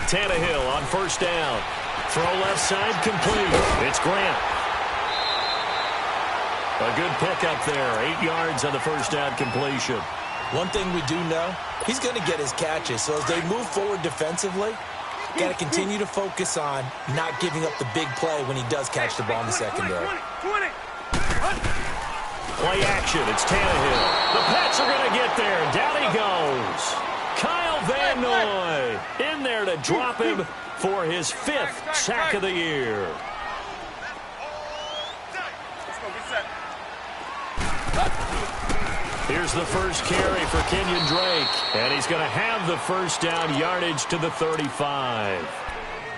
Tannehill on first down. Throw left side complete. It's Grant. A good pickup there. 8 yards on the first down completion. One thing we do know, he's going to get his catches. So as they move forward defensively, got to continue to focus on not giving up the big play when he does catch the ball in the secondary. Play action. It's Tannehill. The Pats are going to get there. Down he goes. Kyle Van Noy in there to drop him for his 5th sack of the year. Here's the first carry for Kenyon Drake, and he's going to have the first down yardage to the 35.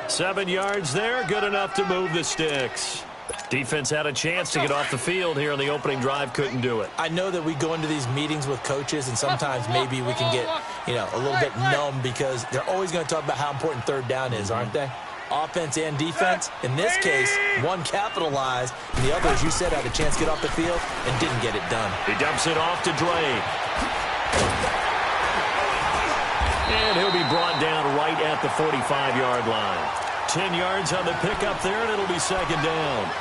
7 yards there, good enough to move the sticks. Defense had a chance to get off the field here on the opening drive, couldn't do it. I know that we go into these meetings with coaches, and sometimes maybe we can get, a little bit numb because they're always going to talk about how important third down is, aren't they? Offense and defense. In this case, one capitalized, and the other, as you said, had a chance to get off the field and didn't get it done. He dumps it off to Drake. And he'll be brought down right at the 45-yard line. 10 yards on the pickup there, and it'll be second down.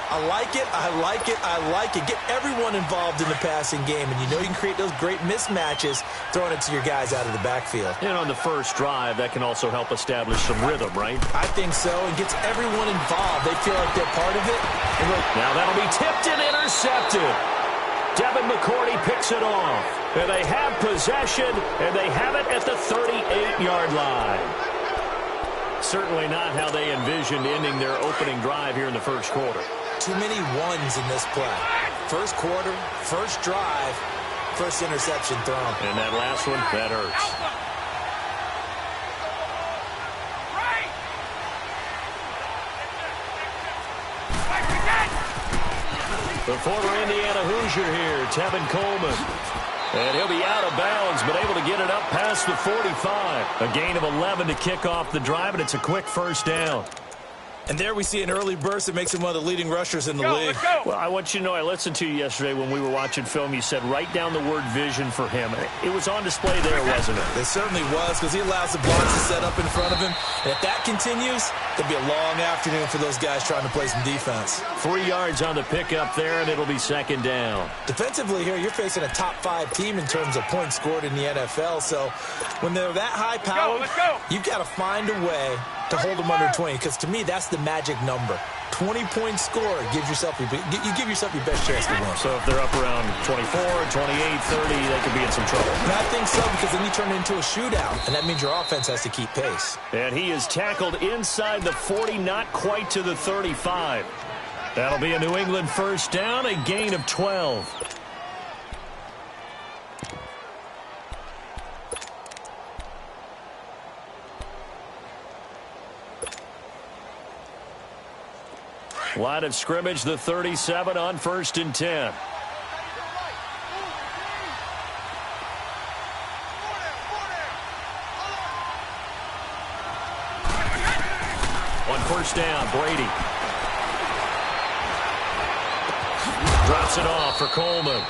I like it, I like it, I like it. Get everyone involved in the passing game, and you know you can create those great mismatches throwing it to your guys out of the backfield. And on the first drive, that can also help establish some rhythm, right? I think so. It gets everyone involved. They feel like they're part of it. Now that'll be tipped and intercepted. Devin McCourty picks it off. And they have possession, and they have it at the 38-yard line. Certainly not how they envisioned ending their opening drive here in the first quarter. Too many ones in this play. First quarter, first drive, first interception thrown. And that last one, that hurts. The former Indiana Hoosier here, Tevin Coleman. And he'll be out of bounds, but able to get it up past the 45. A gain of 11 to kick off the drive, and it's a quick first down. And there we see an early burst that makes him one of the leading rushers in the league. Well, I want you to know, I listened to you yesterday when we were watching film. You said write down the word vision for him. It was on display there, wasn't it? It certainly was, because he allows the blocks to set up in front of him. And if that continues, it'll be a long afternoon for those guys trying to play some defense. 3 yards on the pickup there, and it'll be second down. Defensively here, you're facing a top-5 team in terms of points scored in the NFL. So when they're that high-powered, you've got to find a way to hold them under 20, because to me, that's the magic number. 20-point score gives yourself you give yourself your best chance to win. So if they're up around 24, 28, 30, they could be in some trouble. And I think so, because then you turn it into a shootout, and that means your offense has to keep pace. And he is tackled inside the 40, not quite to the 35. That'll be a New England first down, a gain of 12. Line of scrimmage, the 37 on 1st and 10. On first down, Brady. Drops it off for Coleman.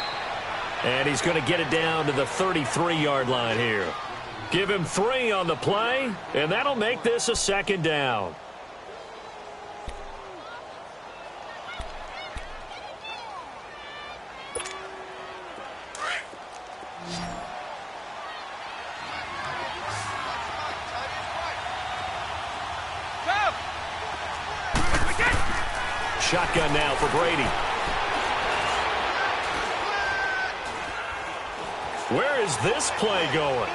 And he's going to get it down to the 33-yard line here. Give him 3 on the play, and that'll make this a second down. Shotgun now for Brady. Where is this play going?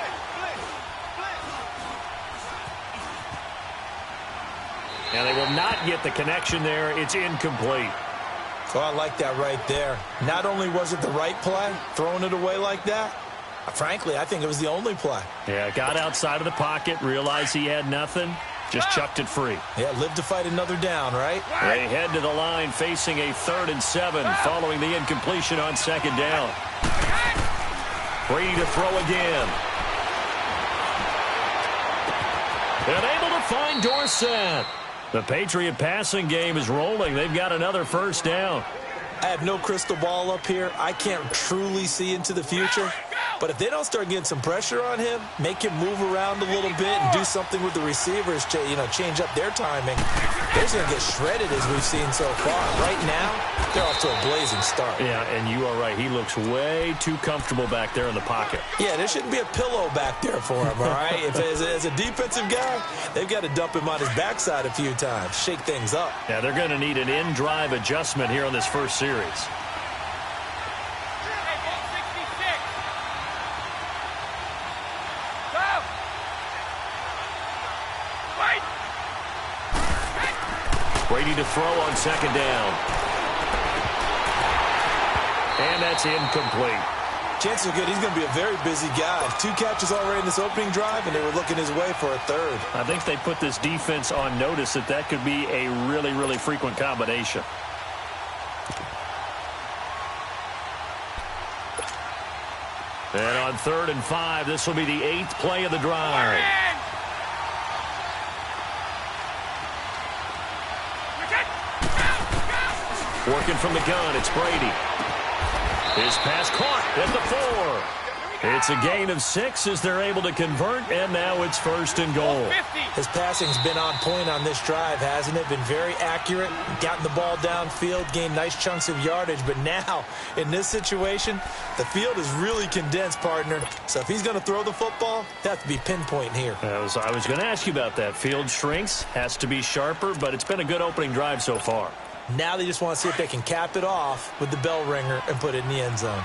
And they will not get the connection there. It's incomplete. So I like that right there. Not only was it the right play, throwing it away like that, frankly, I think it was the only play. Yeah, got outside of the pocket, realized he had nothing. Just chucked it free. Yeah, live to fight another down, right? They head to the line facing a 3rd and 7 following the incompletion on 2nd down. Brady to throw again. And able to find Dorsett. The Patriot passing game is rolling. They've got another first down. I have no crystal ball up here. I can't truly see into the future. But if they don't start getting some pressure on him, make him move around a little bit and do something with the receivers to, change up their timing, they're just going to get shredded as we've seen so far. Right now, they're off to a blazing start. Yeah, and you are right. He looks way too comfortable back there in the pocket. Yeah, there shouldn't be a pillow back there for him, all right? If as a defensive guy, they've got to dump him on his backside a few times, shake things up. Yeah, they're going to need an in-drive adjustment here on this first series. Brady to throw on second down. And that's incomplete. Chances are good he's going to be a very busy guy. 2 catches already in this opening drive, and they were looking his way for a third. I think they put this defense on notice that could be a really, really frequent combination. And on 3rd and 5, this will be the 8th play of the drive. Working from the gun, it's Brady. His pass caught at the 4. It's a gain of 6 as they're able to convert, and now it's 1st and goal. His passing's been on point on this drive, hasn't it? Been very accurate, gotten the ball downfield, gained nice chunks of yardage, but now, in this situation, the field is really condensed, partner. So if he's going to throw the football, they have to be pinpoint here. I was going to ask you about that. Field shrinks, has to be sharper, but it's been a good opening drive so far. Now they just want to see if they can cap it off with the bell ringer and put it in the end zone.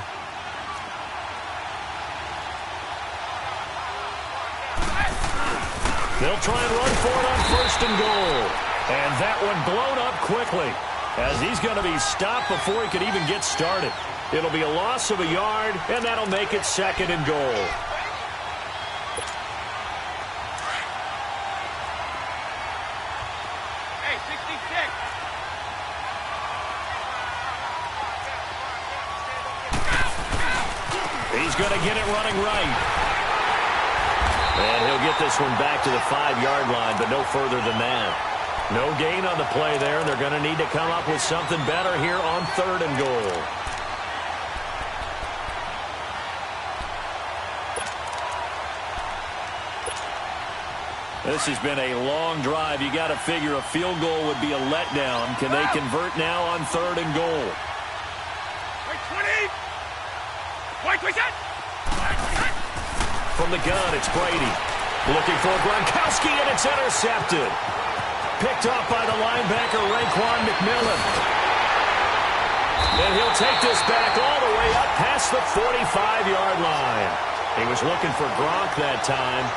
They'll try and run for it on 1st and goal. And that one blown up quickly as he's going to be stopped before he could even get started. It'll be a loss of a yard, and that'll make it 2nd and goal. He's going to get it running right. And he'll get this one back to the 5-yard line, but no further than that. No gain on the play there, and they're going to need to come up with something better here on 3rd and goal. This has been a long drive. You got to figure a field goal would be a letdown. Can they convert now on 3rd and goal? From the gun, it's Brady. Looking for Gronkowski, and it's intercepted. Picked off by the linebacker, Raekwon McMillan. And he'll take this back all the way up past the 45-yard line. He was looking for Gronk that time.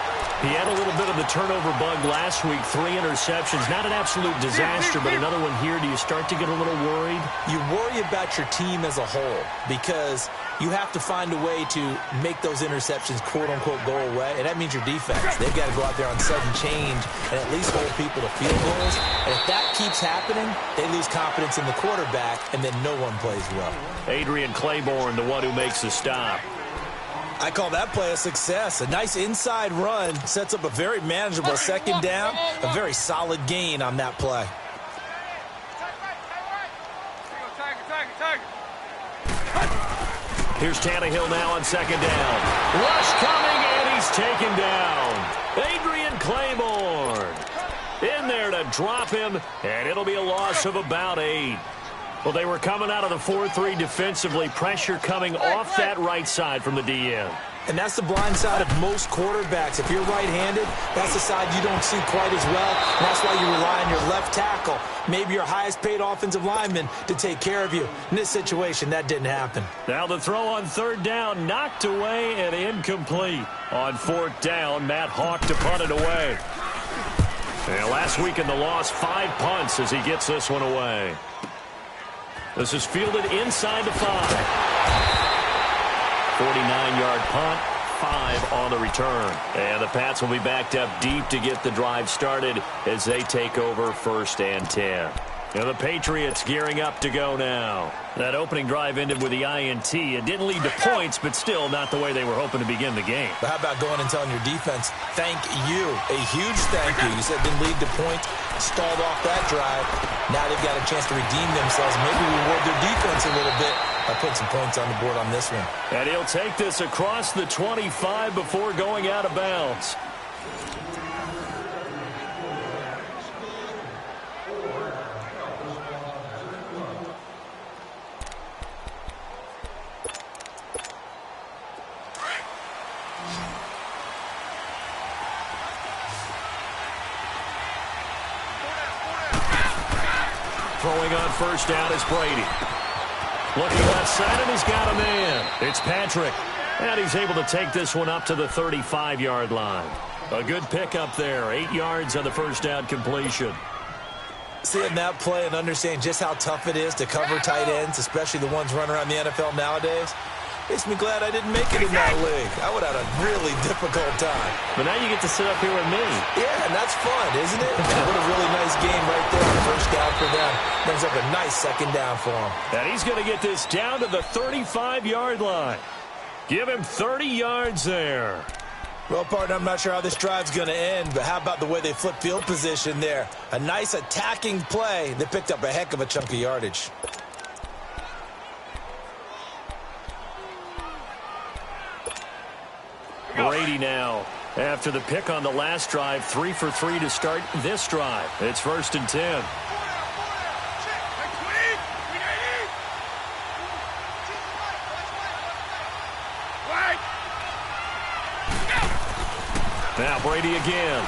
He had a little bit of the turnover bug last week, 3 interceptions. Not an absolute disaster, but another one here. Do you start to get a little worried? You worry about your team as a whole because you have to find a way to make those interceptions, quote-unquote, go away, and that means your defense. They've got to go out there on sudden change and at least hold people to field goals. And if that keeps happening, they lose confidence in the quarterback, and then no one plays well. Adrian Claiborne, the one who makes the stop. I call that play a success. A nice inside run sets up a very manageable 2nd down, a very solid gain on that play. Here's Tannehill now on 2nd down. Rush coming, and he's taken down. Adrian Claiborne in there to drop him, and it'll be a loss of about 8. Well, they were coming out of the 4-3 defensively. Pressure coming off that right side from the DN. And that's the blind side of most quarterbacks. If you're right-handed, that's the side you don't see quite as well. And that's why you rely on your left tackle, maybe your highest-paid offensive lineman, to take care of you. In this situation, that didn't happen. Now the throw on 3rd down, knocked away and incomplete. On 4th down, Matt Hawk to punt it away. And last week in the loss, 5 punts as he gets this one away. This is fielded inside the 5. 49-yard punt, 5 on the return. And the Pats will be backed up deep to get the drive started as they take over 1st and 10. And the Patriots gearing up to go now. That opening drive ended with the INT. It didn't lead to points, but still not the way they were hoping to begin the game. But how about going and telling your defense, thank you, a huge thank you. You said it didn't lead to points, stalled off that drive. Now they've got a chance to redeem themselves. Maybe reward their defense a little bit by putting some points on the board on this one. And he'll take this across the 25 before going out of bounds. Throwing on first down is Brady. Looking left side, and he's got a man. It's Patrick. And he's able to take this one up to the 35-yard line. A good pickup there. 8 yards on the first down completion. Seeing that play and understanding just how tough it is to cover tight ends, especially the ones running around the NFL nowadays, makes me glad I didn't make it in that league. I would have had a really difficult time. But now you get to sit up here with me. Yeah, and that's fun, isn't it? What a really nice game right there on first down for them. Brings up a nice second down for him. And he's going to get this down to the 35-yard line. Give him 30 yards there. Well, partner, I'm not sure how this drive's going to end, but how about the way they flip field position there? A nice attacking play. They picked up a heck of a chunk of yardage. Brady now, after the pick on the last drive, 3 for 3 to start this drive. It's 1st and 10. Now Brady again.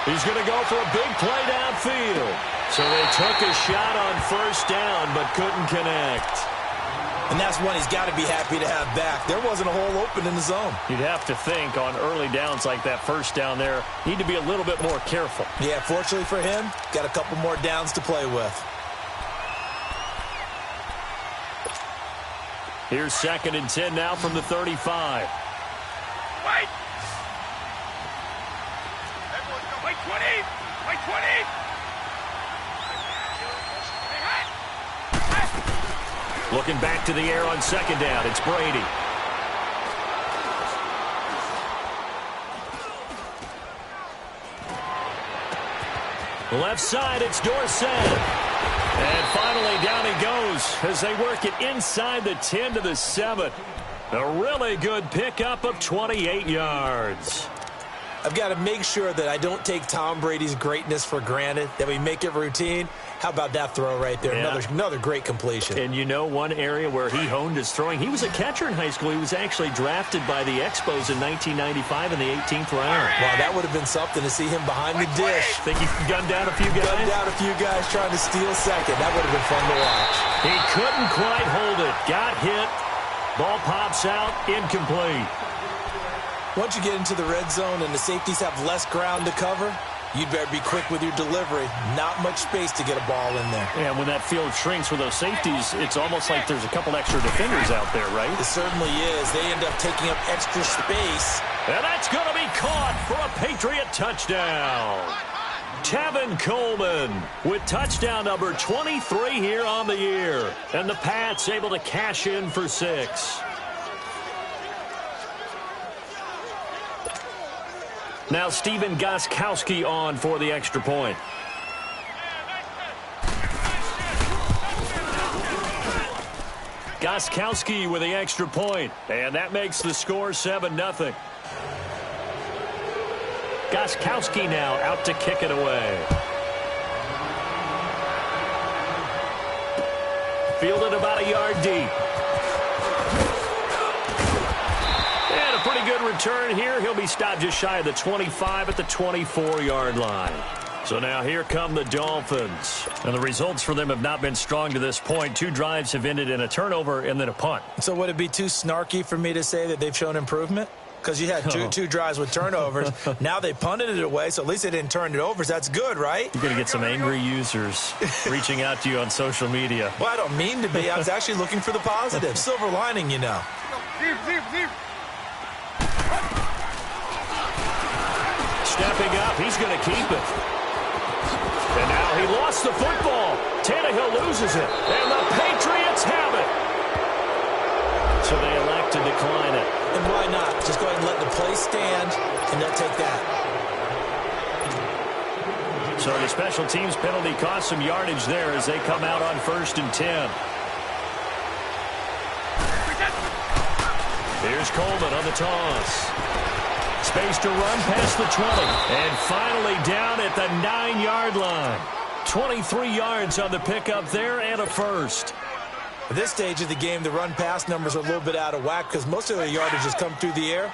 He's going to go for a big play downfield. So they took a shot on first down, but couldn't connect. And that's one he's got to be happy to have back. There wasn't a hole open in the zone. You'd have to think on early downs like that first down there, need to be a little bit more careful. Yeah, fortunately for him, got a couple more downs to play with. Here's 2nd and 10 now from the 35. Wait! Wait 20! Wait 20! Looking back to the air on 2nd down, it's Brady. Left side, it's Dorsett. And finally down he goes as they work it inside the 10 to the 7. A really good pickup of 28 yards. I've got to make sure that I don't take Tom Brady's greatness for granted, that we make it routine. How about that throw right there? Yeah. Another great completion. And you know one area where he honed his throwing? He was a catcher in high school. He was actually drafted by the Expos in 1995 in the 18th round. Wow, that would have been something to see him behind the dish. Think he gunned down a few guys? Gunned down a few guys trying to steal second. That would have been fun to watch. He couldn't quite hold it. Got hit. Ball pops out. Incomplete. Once you get into the red zone and the safeties have less ground to cover, you'd better be quick with your delivery. Not much space to get a ball in there. And when that field shrinks with those safeties, it's almost like there's a couple extra defenders out there, right? It certainly is. They end up taking up extra space. And that's going to be caught for a Patriot touchdown. Tevin Coleman with touchdown number 23 here on the year. And the Pats able to cash in for 6. Now Stephen Gostkowski on for the extra point. Gostkowski with the extra point. And that makes the score 7-0. Gostkowski now out to kick it away. Fielded about a yard deep. And a pretty good return here. He'll be stopped just shy of the 25 at the 24-yard line. So now here come the Dolphins. And the results for them have not been strong to this point. 2 drives have ended in a turnover and then a punt. So would it be too snarky for me to say that they've shown improvement? Because you had two drives with turnovers. Now they punted it away, so at least they didn't turn it over. So that's good, right? You're going to get some angry users reaching out to you on social media. Well, I don't mean to be. I was actually looking for the positive. Silver lining, you know. Stepping up, he's going to keep it. And now he lost the football. Tannehill loses it, and the Patriots have it. So they elect to decline it. And why not? Just go ahead and let the play stand, and they'll take that. So the special teams penalty cost some yardage there as they come out on 1st and 10. Here's Coleman on the toss. Space to run past the 20. And finally down at the 9-yard line. 23 yards on the pickup there and a first. At this stage of the game, the run-pass numbers are a little bit out of whack because most of their yardage has come through the air.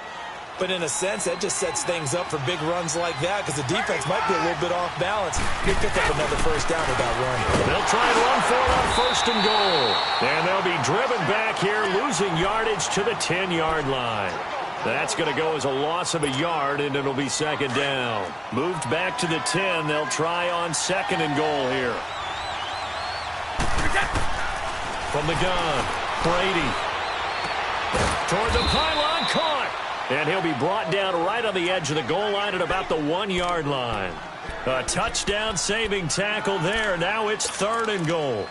But in a sense, that just sets things up for big runs like that because the defense might be a little bit off balance. They pick up another first down with that run. They'll try and run for it on 1st and goal. And they'll be driven back here, losing yardage to the 10-yard line. That's going to go as a loss of a yard, and it'll be 2nd down. Moved back to the 10. They'll try on 2nd and goal here. From the gun, Brady. Toward the pylon, caught. And he'll be brought down right on the edge of the goal line at about the 1-yard line. A touchdown-saving tackle there. Now it's 3rd and goal.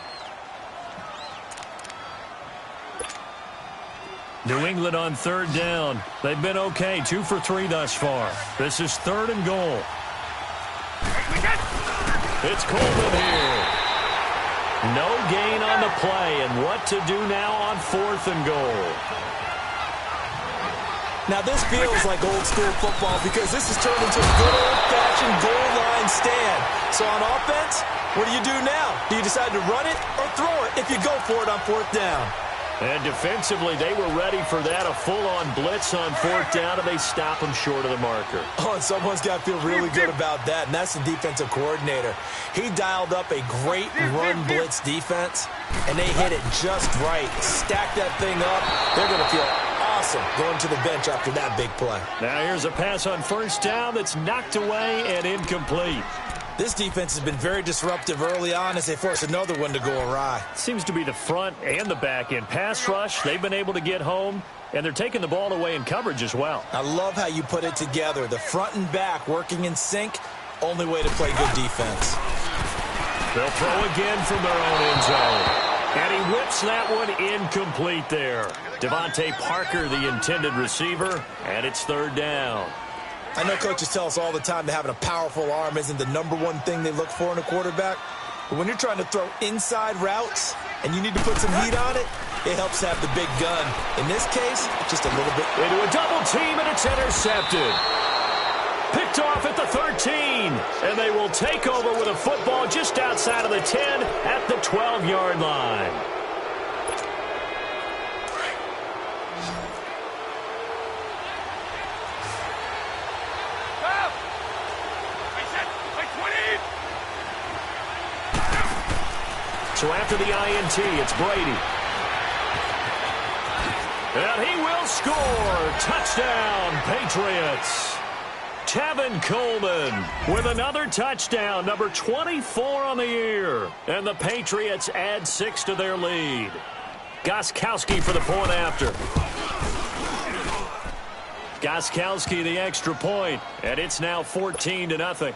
New England on 3rd down. They've been okay, 2 for 3 thus far. This is 3rd and goal. It's Coleman here. No gain on the play, and what to do now on 4th and goal. Now, this feels like old-school football because this has turned into a good old-fashioned goal line stand. So on offense, what do you do now? Do you decide to run it or throw it if you go for it on 4th down? And defensively, they were ready for that, a full-on blitz on 4th down, and they stop them short of the marker. Oh, and someone's got to feel really good about that, and that's the defensive coordinator. He dialed up a great run-blitz defense, and they hit it just right. Stack that thing up. They're going to feel awesome going to the bench after that big play. Now here's a pass on 1st down that's knocked away and incomplete. This defense has been very disruptive early on as they force another one to go awry. Seems to be the front and the back end. Pass rush, they've been able to get home, and they're taking the ball away in coverage as well. I love how you put it together. The front and back working in sync, only way to play good defense. They'll throw again from their own end zone. And he whips that one incomplete there. Devontae Parker, the intended receiver, and it's 3rd down. I know coaches tell us all the time that having a powerful arm isn't the #1 thing they look for in a quarterback. But when you're trying to throw inside routes and you need to put some heat on it, it helps have the big gun. In this case, just a little bit. Into a double team, and it's intercepted. Picked off at the 13. And they will take over with a football just outside of the 10 at the 12-yard line. So after the INT, it's Brady. And he will score. Touchdown, Patriots. Tevin Coleman with another touchdown, number 24 on the year. And the Patriots add 6 to their lead. Gostkowski for the point after. Gostkowski the extra point, and it's now 14-0.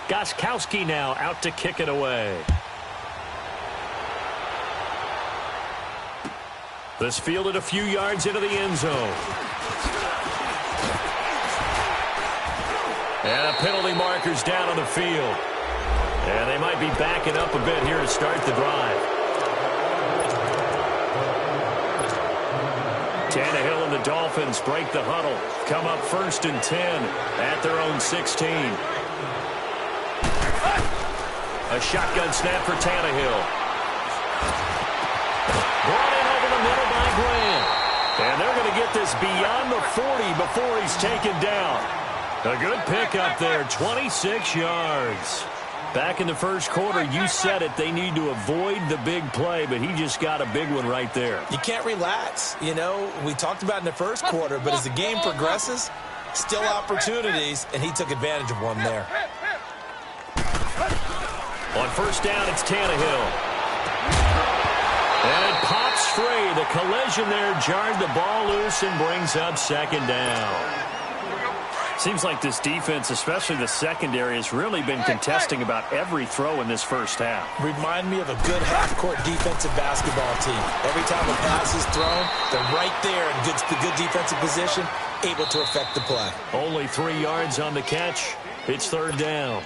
Gostkowski now out to kick it away. This fielded a few yards into the end zone. And a penalty marker's down on the field. And they might be backing up a bit here to start the drive. Tannehill and the Dolphins break the huddle. Come up 1st and 10 at their own 16. A shotgun snap for Tannehill. Brought in over the middle by Graham. And they're going to get this beyond the 40 before he's taken down. A good pickup there, 26 yards. Back in the first quarter, you said it, they need to avoid the big play, but he just got a big one right there. You can't relax. You know, we talked about in the first quarter, but as the game progresses, still opportunities, and he took advantage of one there. On 1st down, it's Tannehill. the collision there jarred the ball loose and brings up second down. Seems like this defense, especially the secondary, has really been contesting about every throw in this first half. Remind me of a good half-court defensive basketball team. Every time a pass is thrown, they're right there in good defensive position, able to affect the play. Only 3 yards on the catch. It's third down.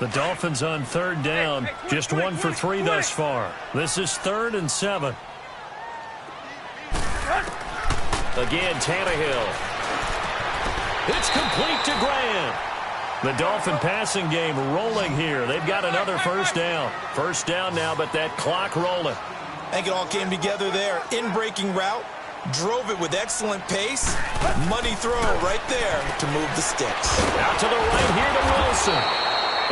The Dolphins on third down, just 1 for 3 thus far. This is 3rd and 7. Again, Tannehill. It's complete to Graham. The Dolphin passing game rolling here. They've got another first down. First down now, but that clock rolling. I think it all came together there. In-breaking route, drove it with excellent pace. Money throw right there to move the sticks. Out to the right here to Wilson.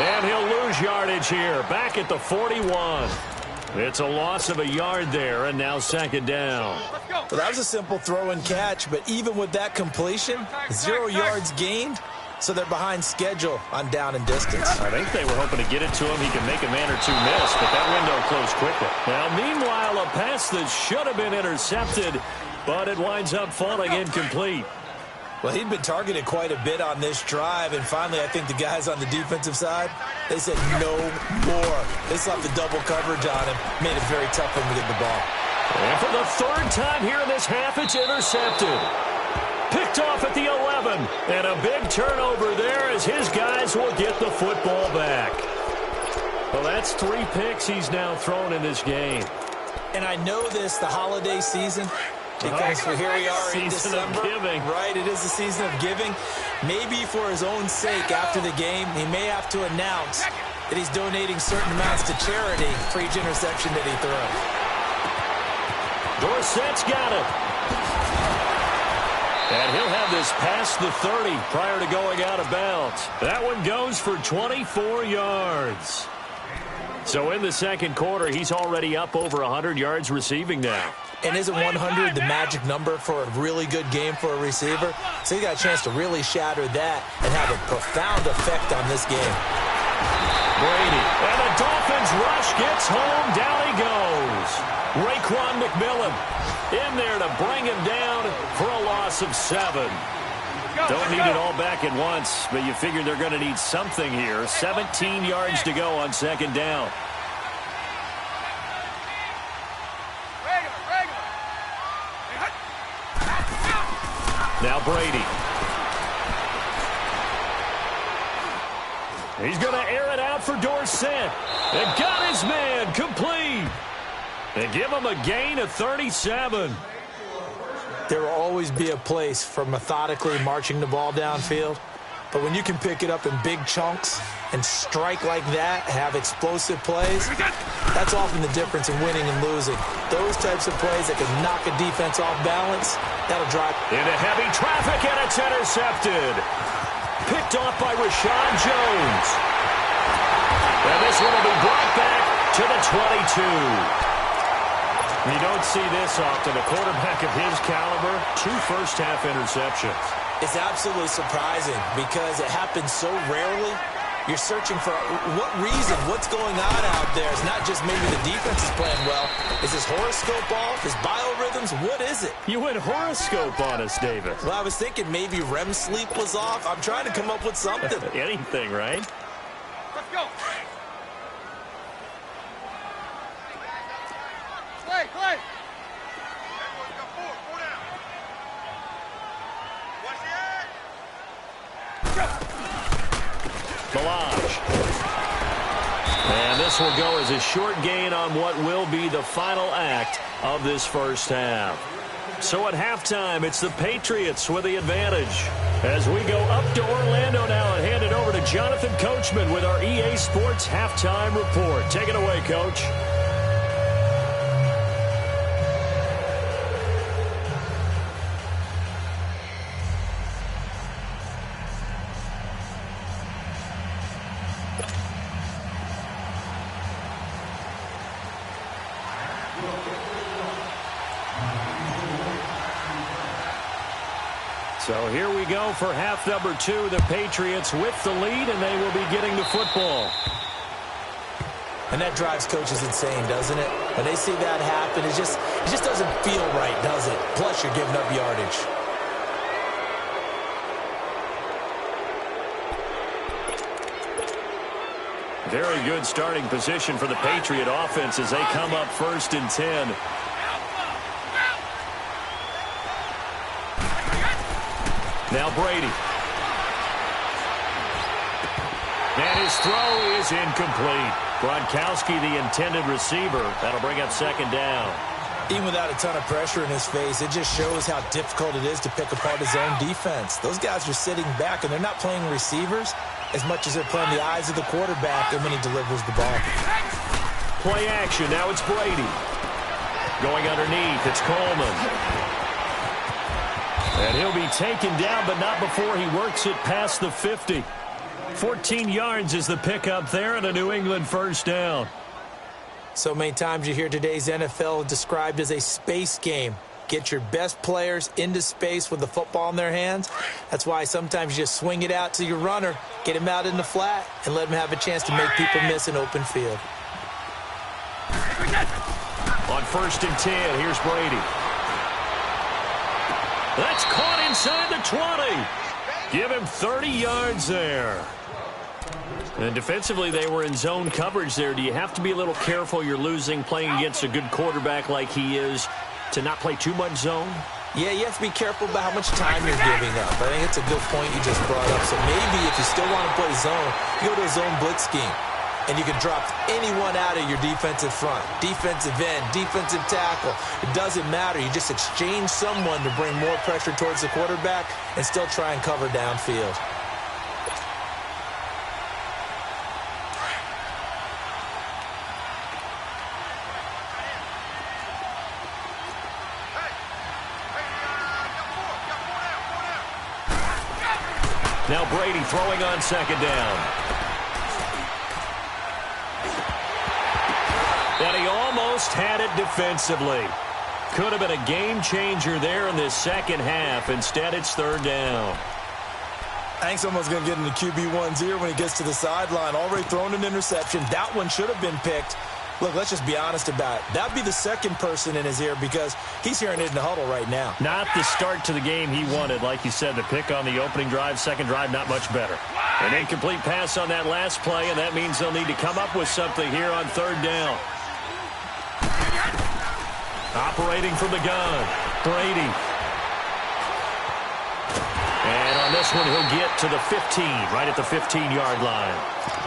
And he'll lose yardage here, back at the 41. It's a loss of a yard there, and now second down. Well, that was a simple throw and catch, but even with that completion, 0 yards gained, so they're behind schedule on down and distance. I think they were hoping to get it to him. He can make a man or two miss, but that window closed quickly. Now, meanwhile, a pass that should have been intercepted, but it winds up falling incomplete. Well, he'd been targeted quite a bit on this drive, and finally I think the guys on the defensive side, they said no more. They slapped the double coverage on him, made it very tough for him to get the ball. And for the 3rd time here in this half, it's intercepted. Picked off at the 11, and a big turnover there as his guys will get the football back. Well, that's 3 picks he's now thrown in this game. And I know this, the holiday season, because here we are in December, right? It is the season of giving. Maybe for his own sake, after the game, he may have to announce that he's donating certain amounts to charity for each interception that he throws. Dorsett's got it. And he'll have this past the 30 prior to going out of bounds. That one goes for 24 yards. So in the second quarter, he's already up over 100 yards receiving now. And isn't 100 the magic number for a really good game for a receiver? So he got a chance to really shatter that and have a profound effect on this game. Brady, and the Dolphins rush gets home. Down he goes. Raekwon McMillan in there to bring him down for a loss of 7. Don't need it all back at once, but you figure they're going to need something here. 17 yards to go on second down. Now Brady. He's going to air it out for Dorsett. And got his man complete. And give him a gain of 37. There will always be a place for methodically marching the ball downfield. But when you can pick it up in big chunks and strike like that, have explosive plays, that's often the difference in winning and losing. Those types of plays that can knock a defense off balance, that'll drive. Into heavy traffic, and it's intercepted. Picked off by Rashawn Jones. And this one will be brought back to the 22. You don't see this often. A quarterback of his caliber, 2 first-half interceptions. It's absolutely surprising because it happens so rarely. You're searching for what reason, what's going on out there. It's not just maybe the defense is playing well. Is his horoscope off? His biorhythms? What is it? You went horoscope on us, David. Well, I was thinking maybe REM sleep was off. I'm trying to come up with something. Anything, right? Let's go. Play. Everyone's got 4. 4 down. Watch the eye. Melange. And this will go as a short gain on what will be the final act of this first half. So at halftime, it's the Patriots with the advantage. As we go up to Orlando now and hand it over to Jonathan Coachman with our EA Sports Halftime Report. Take it away, Coach. So here we go for half number 2. The Patriots with the lead, and they will be getting the football. And that drives coaches insane, doesn't it? When they see that happen, it just doesn't feel right, does it? Plus, you're giving up yardage. Very good starting position for the Patriot offense as they come up 1st and 10. Now Brady. And his throw is incomplete. Gronkowski, the intended receiver. That'll bring up 2nd down. Even without a ton of pressure in his face, it just shows how difficult it is to pick apart his own defense. Those guys are sitting back, and they're not playing receivers as much as they're playing the eyes of the quarterback and when he delivers the ball. Play action. Now it's Brady. Going underneath, it's Coleman. And he'll be taken down, but not before he works it past the 50. 14 yards is the pickup there and a New England 1st down. So many times you hear today's NFL described as a space game. Get your best players into space with the football in their hands. That's why sometimes you just swing it out to your runner, get him out in the flat, and let him have a chance to make people miss an open field. On 1st and 10, here's Brady. That's caught inside the 20. Give him 30 yards there. And defensively, they were in zone coverage there. Do you have to be a little careful? You're losing playing against a good quarterback like he is to not play too much zone? Yeah, you have to be careful about how much time you're giving up. I think it's a good point you just brought up. So maybe if you still want to play zone, you go to a zone blitz scheme. And you can drop anyone out of your defensive front. Defensive end, defensive tackle. It doesn't matter. You just exchange someone to bring more pressure towards the quarterback and still try and cover downfield. Now Brady throwing on 2nd down. And he almost had it defensively. Could have been a game changer there in this 2nd half. Instead, it's 3rd down. I think someone's going to get in the QB1's ear when he gets to the sideline. Already thrown an interception. That one should have been picked. Look, let's just be honest about it. That'd be the second person in his ear because he's hearing it in the huddle right now. Not the start to the game he wanted. Like you said, the pick on the opening drive, 2nd drive, not much better. An incomplete pass on that last play, and that means they'll need to come up with something here on 3rd down. Operating from the gun, Brady. And on this one, he'll get to the 15, right at the 15-yard line.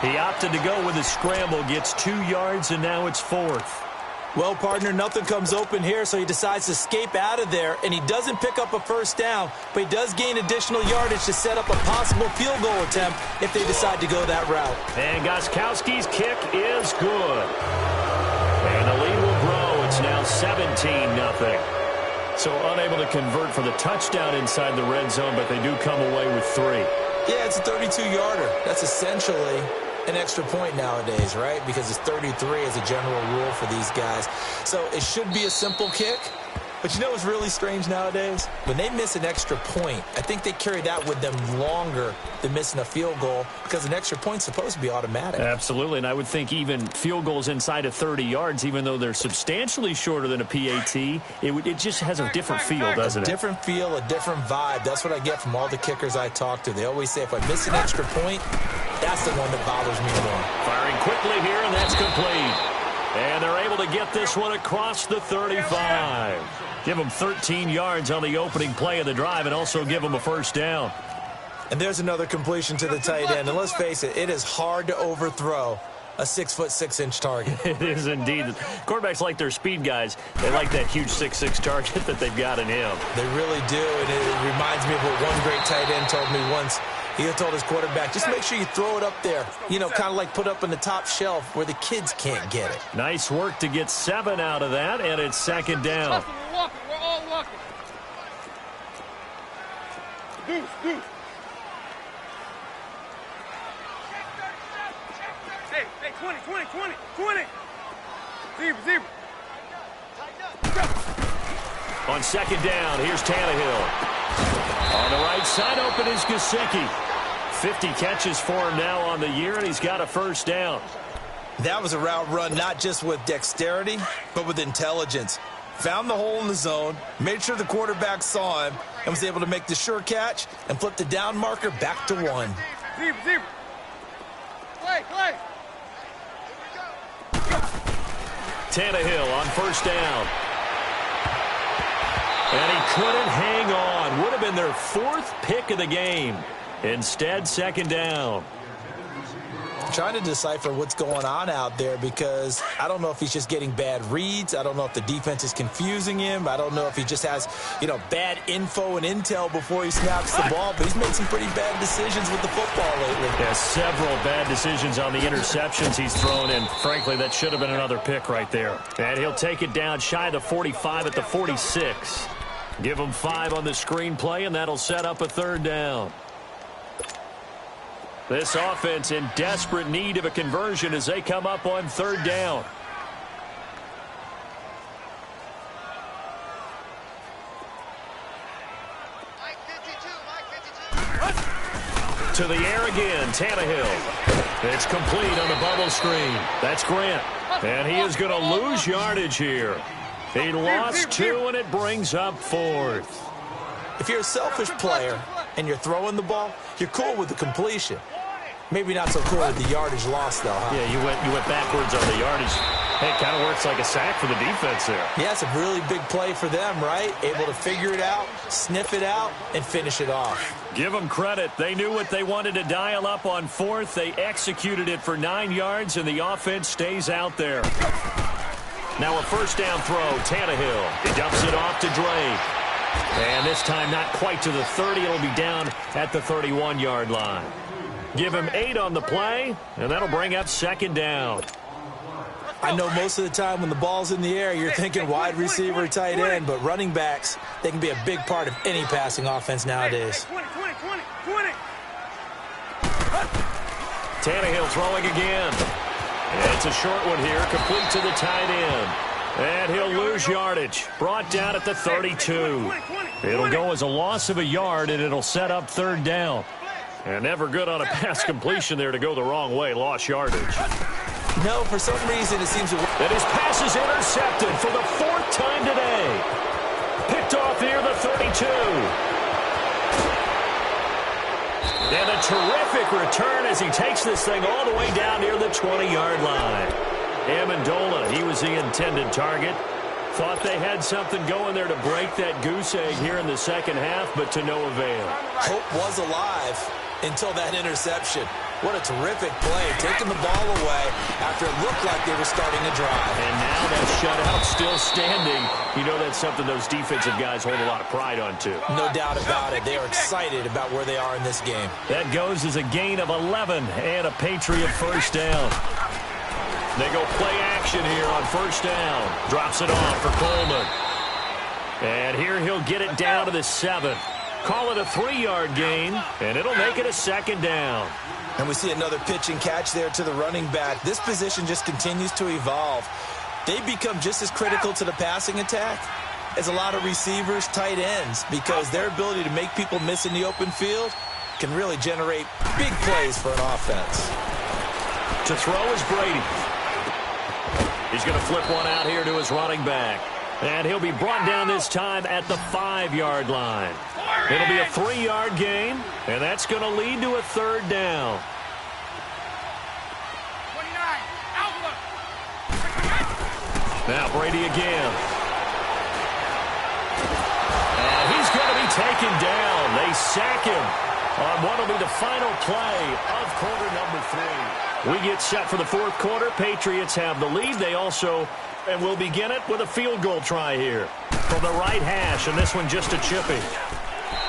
He opted to go with a scramble, gets 2 yards, and now it's 4th. Well, partner, nothing comes open here, so he decides to escape out of there, and he doesn't pick up a 1st down, but he does gain additional yardage to set up a possible field goal attempt if they decide to go that route. And Gostkowski's kick is good. And the lead will grow. It's now 17-0. So unable to convert for the touchdown inside the red zone, but they do come away with 3. Yeah, it's a 32-yarder. That's essentially an extra point nowadays, right? Because it's 33 as a general rule for these guys. So it should be a simple kick. But you know what's really strange nowadays? When they miss an extra point, I think they carry that with them longer than missing a field goal because an extra point's supposed to be automatic. Absolutely, and I would think even field goals inside of 30 yards, even though they're substantially shorter than a PAT, it just has a different feel, doesn't it? A different feel, a different vibe. That's what I get from all the kickers I talk to. They always say if I miss an extra point, that's the one that bothers me more. Firing quickly here, and that's complete. And they're able to get this one across the 35. Give them 13 yards on the opening play of the drive and also give them a 1st down. And there's another completion to the tight end. And let's face it, it is hard to overthrow a 6'6" target. It is indeed. Quarterbacks like their speed guys. They like that huge 6'6" target that they've got in him. They really do. And it reminds me of what one great tight end told me once. He had told his quarterback, just make sure you throw it up there. You know, kind of like put up on the top shelf where the kids can't get it. Nice work to get 7 out of that, and it's 2nd down. We're walking. We're all walking. Deuce. Hey, 20. Zebra. On 2nd down, here's Tannehill. On the right side, open is Gesicki. 50 catches for him now on the year, and he's got a 1st down. That was a route run not just with dexterity, but with intelligence. Found the hole in the zone, made sure the quarterback saw him, and was able to make the sure catch and flip the down marker back to 1. Zebra. Play. Tannehill on first down. And he couldn't hang on. Would have been their 4th pick of the game. Instead, second down. Trying to decipher what's going on out there because I don't know if he's just getting bad reads. I don't know if the defense is confusing him. I don't know if he just has, bad info and intel before he snaps the ball. But he's made some pretty bad decisions with the football lately. Yeah, several bad decisions on the interceptions he's thrown in. Frankly, that should have been another pick right there. And he'll take it down shy of the 45 at the 46. Give him 5 on the screenplay, and that'll set up a third down. This offense in desperate need of a conversion as they come up on third down. To the air again, Tannehill. It's complete on the bubble screen. That's Grant. And he is going to lose yardage here. He lost 2, and it brings up 4th. If you're a selfish player and you're throwing the ball, you're cool with the completion. Maybe not so cool with the yardage loss, though, huh? Yeah, you went backwards on the yardage. Hey, it kind of works like a sack for the defense there. Yeah, it's a really big play for them, right? Able to figure it out, sniff it out, and finish it off. Give them credit. They knew what they wanted to dial up on 4th. They executed it for 9 yards, and the offense stays out there. Now a first down throw, Tannehill. He dumps it off to Drake. And this time not quite to the 30. It'll be down at the 31-yard line. Give him 8 on the play, and that'll bring up second down. I know most of the time when the ball's in the air, you're thinking wide receiver, tight end, but running backs, they can be a big part of any passing offense nowadays. 20. Tannehill throwing again. And it's a short one here, complete to the tight end. And he'll lose yardage. Brought down at the 32. It'll go as a loss of a yard, and it'll set up third down. And never good on a pass completion there to go the wrong way. Lost yardage. No, for some reason it seems to work. And his pass is intercepted for the 4th time today. Picked off near the 32. And a terrific return as he takes this thing all the way down near the 20-yard line. Amendola, he was the intended target. Thought they had something going there to break that goose egg here in the second half, but to no avail. Hope was alive until that interception. What a terrific play, taking the ball away after it looked like they were starting to drive. And now that shutout still standing. You know that's something those defensive guys hold a lot of pride on, too. No doubt about it. They are excited about where they are in this game. That goes as a gain of 11 and a Patriot first down. They go play action here on first down. Drops it off for Coleman. And here he'll get it down to the 7. Call it a 3-yard gain, and it'll make it a second down. And we see another pitch and catch there to the running back. This position just continues to evolve. They become just as critical to the passing attack as a lot of receivers, tight ends, because their ability to make people miss in the open field can really generate big plays for an offense. To throw is Brady. He's going to flip one out here to his running back. And he'll be brought down this time at the 5-yard line. It'll be a 3-yard gain, and that's going to lead to a third down. 29. Outlook. Now Brady again. And he's going to be taken down. They sack him on what will be the final play of quarter number 3. We get set for the 4th quarter. Patriots have the lead. They also, and we'll begin it with a field goal try here from the right hash, and this one just a chipping.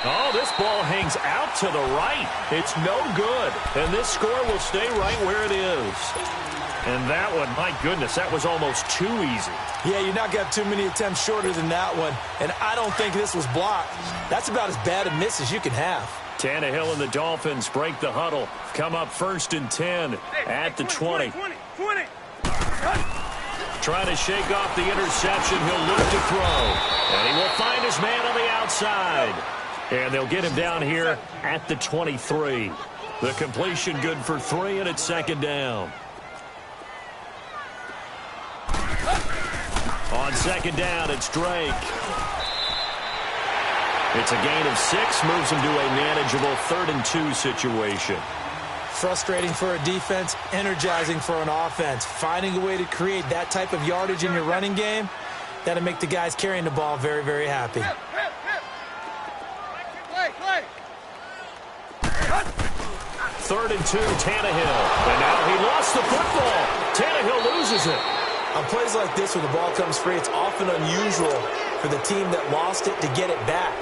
Oh, this ball hangs out to the right. It's no good, and this score will stay right where it is. And that one, my goodness, that was almost too easy. Yeah, you're not going to have too many attempts shorter than that one, and I don't think this was blocked. That's about as bad a miss as you can have. Tannehill and the Dolphins break the huddle. Come up 1st and 10 at the 20. 20. Trying to shake off the interception. He'll look to throw. And he will find his man on the outside. And they'll get him down here at the 23. The completion good for 3, and it's second down. second down, it's Drake. It's a gain of 6, moves him to a manageable 3rd and 2 situation. Frustrating for a defense, energizing for an offense. Finding a way to create that type of yardage in your running game, that'll make the guys carrying the ball very, very happy. Third and 2, Tannehill. And now he lost the football. Tannehill loses it. On plays like this where the ball comes free, it's often unusual for the team that lost it to get it back.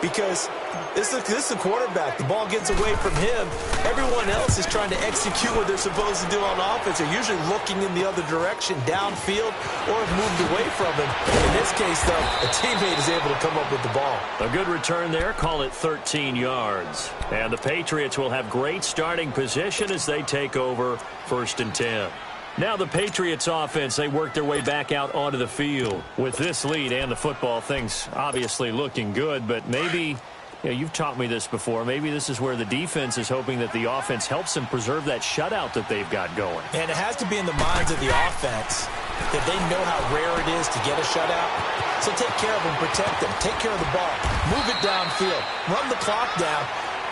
Because this is the quarterback. The ball gets away from him. Everyone else is trying to execute what they're supposed to do on offense. They're usually looking in the other direction, downfield, or have moved away from him. In this case, though, a teammate is able to come up with the ball. A good return there. Call it 13 yards. And the Patriots will have great starting position as they take over 1st and 10. Now the Patriots offense, they work their way back out onto the field. With this lead and the football, things obviously looking good, but maybe, you've taught me this before, maybe this is where the defense is hoping that the offense helps them preserve that shutout that they've got going. And it has to be in the minds of the offense that they know how rare it is to get a shutout. So take care of them, protect them, take care of the ball, move it downfield, run the clock down.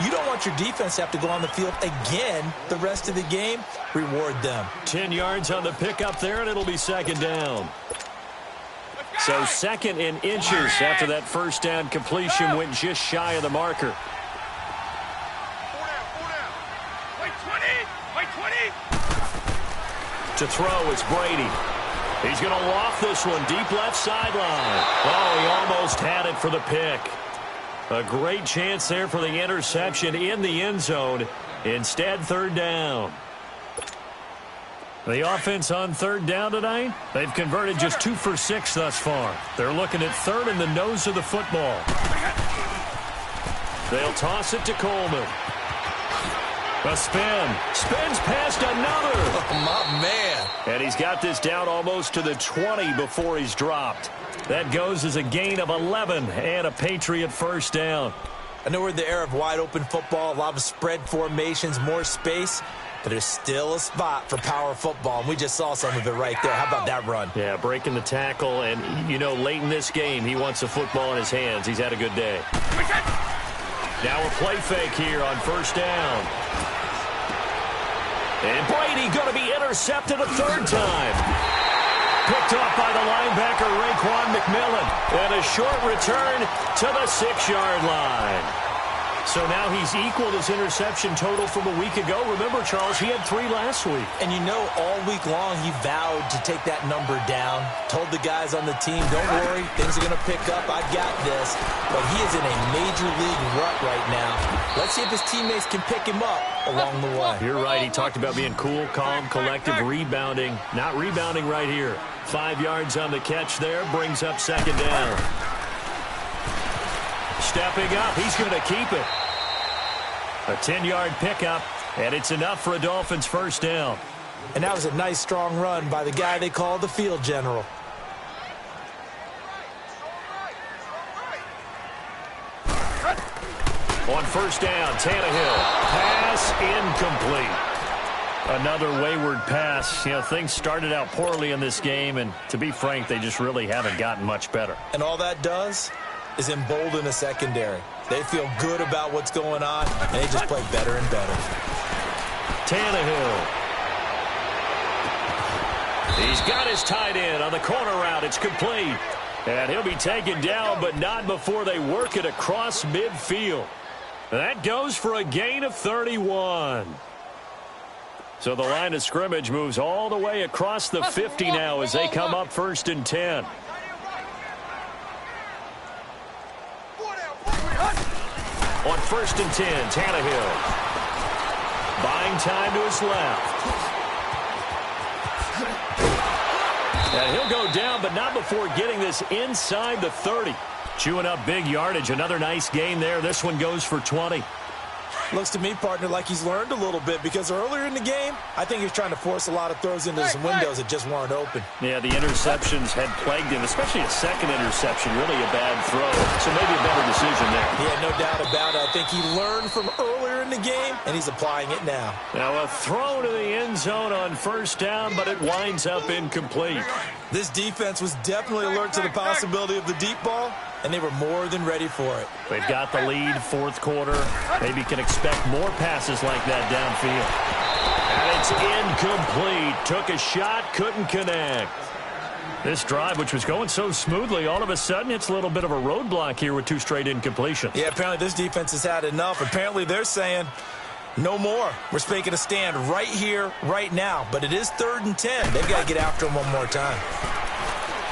You don't want your defense to have to go on the field again the rest of the game. Reward them. 10 yards on the pickup there, and it'll be second down. So 2nd and inches after that first down completion went just shy of the marker. 4 down. Wait, 20. Wait, 20. To throw, it's Brady. He's going to loft this one deep left sideline. Oh, he almost had it for the pick. A great chance there for the interception in the end zone. Instead, 3rd down. The offense on 3rd down tonight, they've converted just 2 for 6 thus far. They're looking at 3rd in the nose of the football. They'll toss it to Coleman. A spin. Spins past another. Oh, my man. And he's got this down almost to the 20 before he's dropped. That goes as a gain of 11 and a Patriot first down. I know we're in the era of wide-open football, a lot of spread formations, more space, but there's still a spot for power football, and we just saw some of it right there. How about that run? Yeah, breaking the tackle, and, late in this game, he wants the football in his hands. He's had a good day. Now a play fake here on first down. And Brady going to be intercepted a 3rd time. Picked off by the linebacker, Raekwon McMillan. And a short return to the 6-yard line. So now he's equaled his interception total from a week ago. Remember, Charles, he had 3 last week. And all week long he vowed to take that number down. Told the guys on the team, don't worry, things are going to pick up. I've got this. But he is in a major league rut right now. Let's see if his teammates can pick him up along the way. You're right. He talked about being cool, calm, collective, rebounding. Not rebounding right here. 5 yards on the catch there. Brings up 2nd down. Stepping up. He's going to keep it. A 10-yard pickup, and it's enough for a Dolphins first down. And that was a nice, strong run by the guy they call the field general. On first down, Tannehill. Pass incomplete. Another wayward pass. Things started out poorly in this game, and to be frank, they just really haven't gotten much better. And all that does is embolden the secondary. They feel good about what's going on, and they just play better and better. Tannehill. He's got his tight end on the corner route. It's complete. And he'll be taken down, but not before they work it across midfield. That goes for a gain of 31. So the line of scrimmage moves all the way across the 50 now as they come up 1st and 10. On 1st and 10, Tannehill. Buying time to his left. And he'll go down, but not before getting this inside the 30. Chewing up big yardage. Another nice gain there. This one goes for 20. Looks to me, partner, like he's learned a little bit because earlier in the game, I think he was trying to force a lot of throws into some windows that just weren't open. Yeah, the interceptions had plagued him, especially a second interception, really a bad throw. So maybe a better decision there. Yeah, no doubt about it. I think he learned from earlier in the game, and he's applying it now. Now a throw to the end zone on first down, but it winds up incomplete. This defense was definitely alert to the possibility of the deep ball, and they were more than ready for it. They've got the lead, fourth quarter. Maybe can expect more passes like that downfield. And it's incomplete. Took a shot, couldn't connect. This drive, which was going so smoothly, all of a sudden it's a little bit of a roadblock here with 2 straight incompletions. Yeah, apparently this defense has had enough. Apparently they're saying no more. We're making a stand right here, right now. But it is 3rd and 10. They've got to get after him one more time.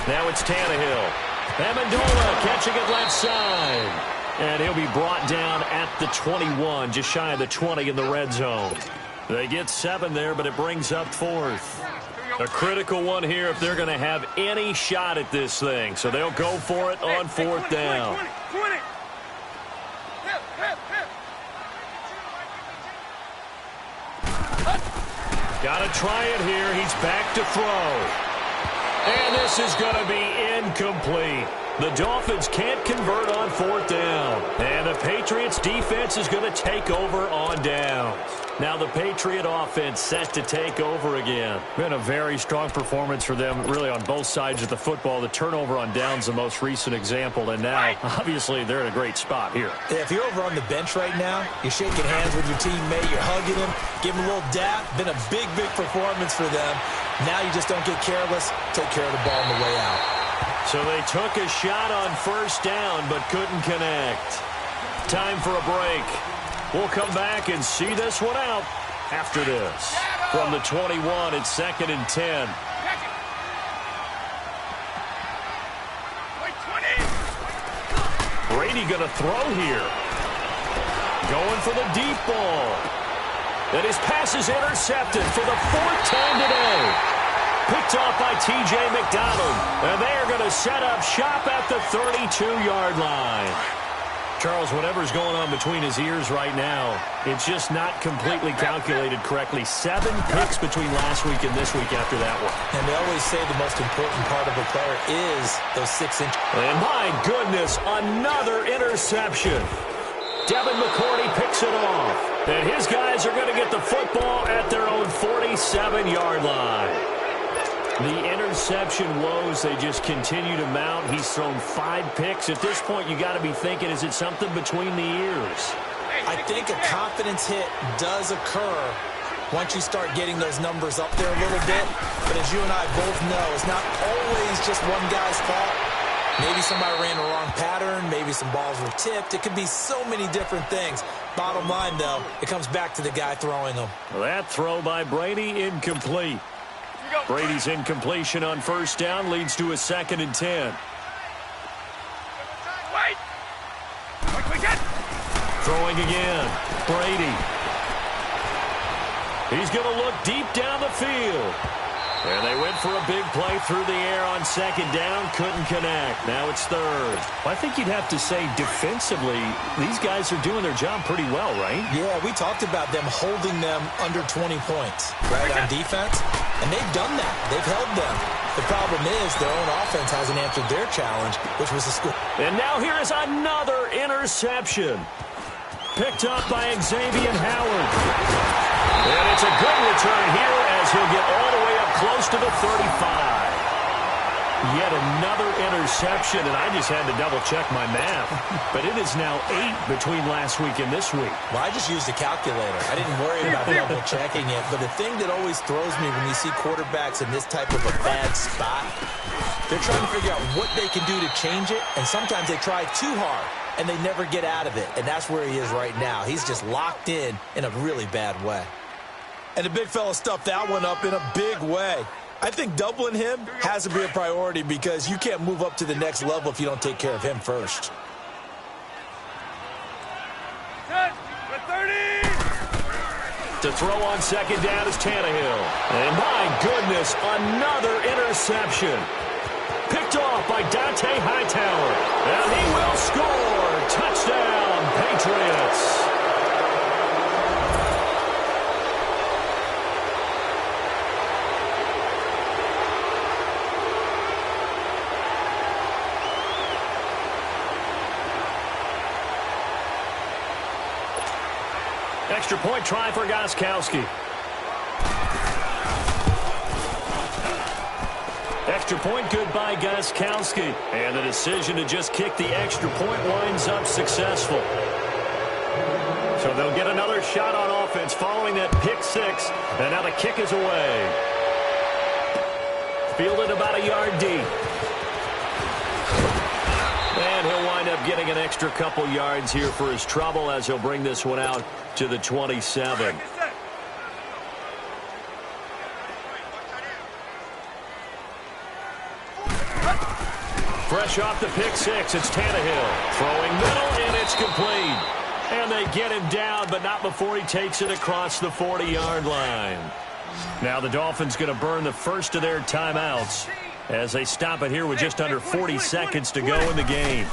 Now it's Tannehill. Amendola catching it left side. And he'll be brought down at the 21, just shy of the 20 in the red zone. They get 7 there, but it brings up 4th. A critical one here if they're going to have any shot at this thing. So they'll go for it on 4th down. Got to try it here. He's back to throw. And this is going to be incomplete. The Dolphins can't convert on 4th down. And the Patriots defense is going to take over on downs. Now the Patriot offense set to take over again. Been a very strong performance for them really on both sides of the football. The turnover on downs the most recent example. And now, obviously, they're in a great spot here. Yeah, if you're over on the bench right now, you're shaking hands with your teammate, you're hugging him, giving him a little dap. Been a big, big performance for them. Now you just don't get careless. Take care of the ball on the way out. So they took a shot on 1st down, but couldn't connect. Time for a break. We'll come back and see this one out after this. From the 21, it's 2nd and 10. Brady going to throw here. Going for the deep ball. And his pass is intercepted for the 4th time today. Picked off by T.J. McDonald. And they are going to set up shop at the 32-yard line. Charles, whatever's going on between his ears right now, it's just not completely calculated correctly. 7 picks between last week and this week after that one. And they always say the most important part of a player is those 6 inches. And my goodness, another interception. Devin McCourty picks it off. And his guys are going to get the football at their own 47-yard line. The interception woes, they just continue to mount. He's thrown 5 picks. At this point, you got to be thinking, is it something between the ears? I think a confidence hit does occur once you start getting those numbers up there a little bit. But as you and I both know, it's not always just one guy's fault. Maybe somebody ran the wrong pattern. Maybe some balls were tipped. It could be so many different things. Bottom line, though, it comes back to the guy throwing them. Well, that throw by Brady, incomplete. Brady's incompletion on 1st down leads to a 2nd and 10. Throwing again. Brady. He's going to look deep down the field. And they went for a big play through the air on 2nd down. Couldn't connect. Now it's 3rd. Well, I think you'd have to say defensively, these guys are doing their job pretty well, right? Yeah, we talked about them holding them under 20 points, right, on defense. And they've done that. They've held them. The problem is their own offense hasn't answered their challenge, which was the score. And now here is another interception. Picked up by Xavier Howard. And it's a good return here as he'll get all the way up close to the 35. Yet another interception, and I just had to double-check my math. But it is now 8 between last week and this week. Well, I just used a calculator. I didn't worry about double-checking it. But the thing that always throws me when you see quarterbacks in this type of a bad spot, they're trying to figure out what they can do to change it, and sometimes they try too hard, and they never get out of it. And that's where he is right now. He's just locked in a really bad way. And the big fella stuffed that one up in a big way. I think doubling him has to be a priority because you can't move up to the next level if you don't take care of him first. To throw on 2nd down is Tannehill. And my goodness, another interception. Picked off by Dante Hightower. And he will score. Touchdown, Patriots. Extra point try for Gostkowski. extra point, good by Gostkowski. And the decision to just kick the extra point winds up successful. So they'll get another shot on offense following that pick six. And now the kick is away. Fielded about a yard deep. And he'll wind up getting an extra couple yards here for his trouble as he'll bring this one out to the 27. Fresh off the pick six, it's Tannehill. Throwing middle, and it's complete. And they get him down, but not before he takes it across the 40-yard line. Now the Dolphins going to burn the first of their timeouts as they stop it here with just under 40 seconds to go in the game.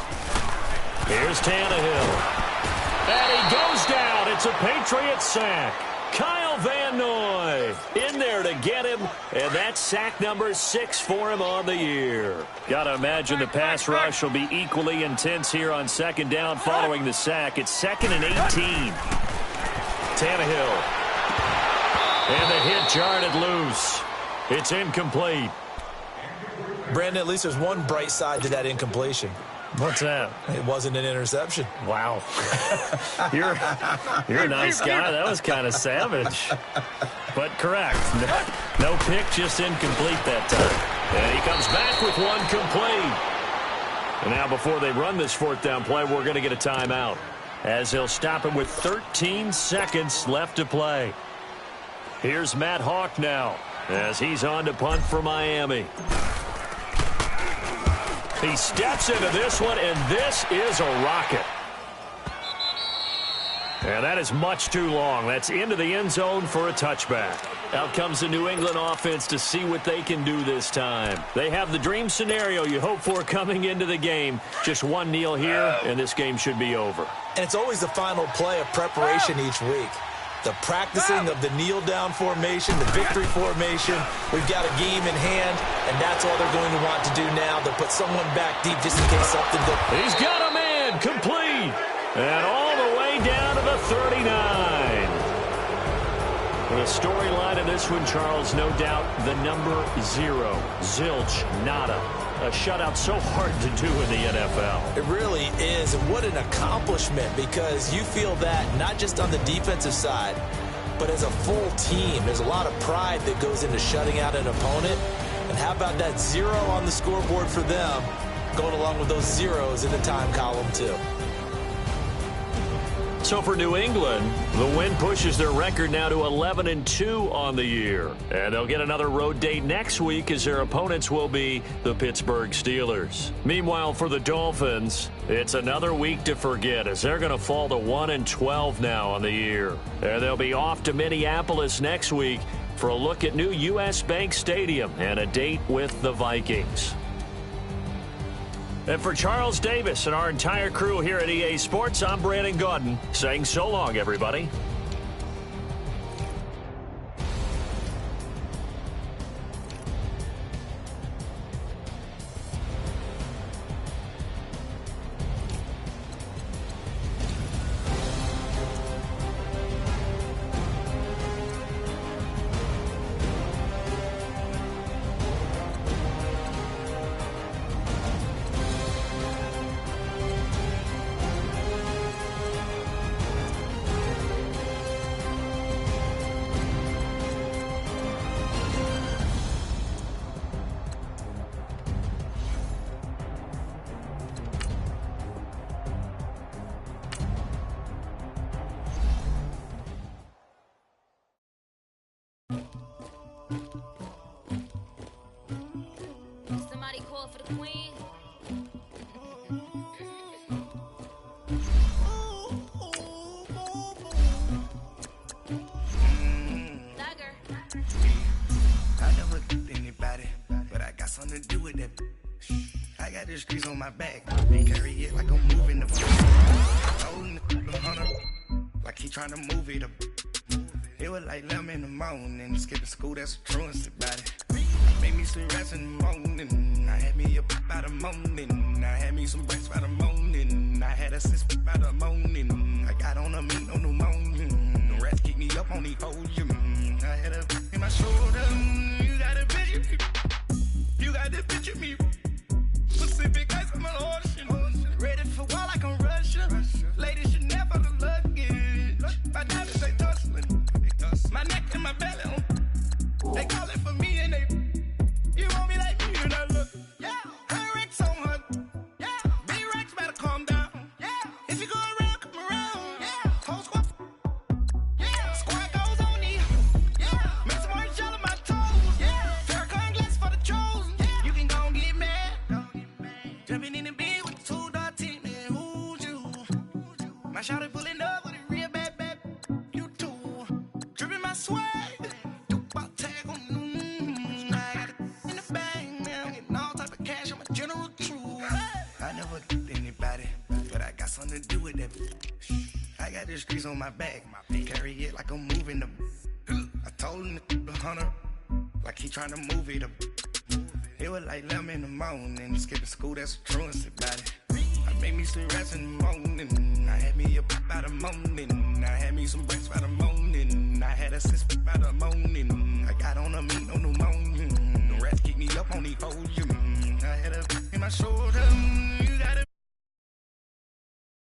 Here's Tannehill. And he goes down. It's a Patriot sack. Kyle Van Noy in there to get him, and that's sack number 6 for him on the year. Got to imagine the pass rush will be equally intense here on second down following the sack. It's 2nd and 18. Tannehill. And the hit jarred loose. It's incomplete. Brandon, at least there's one bright side to that incompletion. What's that? It wasn't an interception. Wow. You're a nice guy. That was kind of savage. But correct. No pick, just incomplete that time. And he comes back with one complete. And now before they run this 4th down play, we're going to get a timeout as they'll stop him with 13 seconds left to play. Here's Matt Hawk now as he's on to punt for Miami. He steps into this one, and this is a rocket. And that is much too long. That's into the end zone for a touchback. Out comes the New England offense to see what they can do this time. They have the dream scenario you hope for coming into the game. Just one kneel here, and this game should be over. And it's always the final play of preparation each week. The practicing of the kneel-down formation, the victory formation. We've got a game in hand, and that's all they're going to want to do now. They'll put someone back deep just in case something goes. He's got a man, complete, and all the way down to the 39. The storyline of this one, Charles, no doubt the number 0, zilch, nada. A shutout so hard to do in the NFL. It really is, and what an accomplishment, because you feel that not just on the defensive side, but as a full team. There's a lot of pride that goes into shutting out an opponent, and how about that 0 on the scoreboard for them, going along with those zeros in the time column too. So for New England, the win pushes their record now to 11-2 on the year. And they'll get another road date next week as their opponents will be the Pittsburgh Steelers. Meanwhile, for the Dolphins, it's another week to forget as they're going to fall to 1-12 now on the year. And they'll be off to Minneapolis next week for a look at new U.S. Bank Stadium and a date with the Vikings. And for Charles Davis and our entire crew here at EA Sports, I'm Brandon Gaudin saying so long, everybody. Somebody call for the queen. Dagger. I never did anybody, but I got something to do with that. I got the streets on my back. Carry it like I'm moving the holding the hunter, like he trying to move it up. It was like 11 in the morning, skipping school, that's a truancy about it. Made me some rest in the morning. I had me up by the morning. I had me some breaks by the morning. I had a sis by the morning. I got on a meat, no pneumonia. The rats keep me up on the podium. I had a in my shoulder. You got a bitch. You got this bitch at me. Pacific ice on my ocean. Ready for war like I'm Russia. Ladies should never the luggage. My diamonds they tussling. My neck and my belly on. They call it for me and they. You want me like me and I look. Yeah. Her Rex on her. Yeah. Big Rex better calm down. Yeah. If you go around, come around. Yeah. Whole squad. Yeah. Squad goes on me. Yeah. Make some orange gel on my toes. Yeah. Farrakhan glass for the trolls. Yeah. You can go and get mad. Jumping in the bed with the 2.10 and who's you? My shawty pulling up with a real bad. You too. Dripping my swag. Do about tag on. I got it in the bag. Now I'm getting all type of cash on my general crew. I never anybody, but I got something to do with that. I got the streets on my back. Carry it like I'm moving the. I told him the hunter, like he trying to move it up. It was like 11 in the morning, skipping school, that's a truancy about it. I made me some rest in the morning, I had me a pop by the morning, I had me some breaks by the morning, I had a sis by the morning, I got on a meat, no pneumonia, the rats keep me up on the podium, I had a in my shoulder.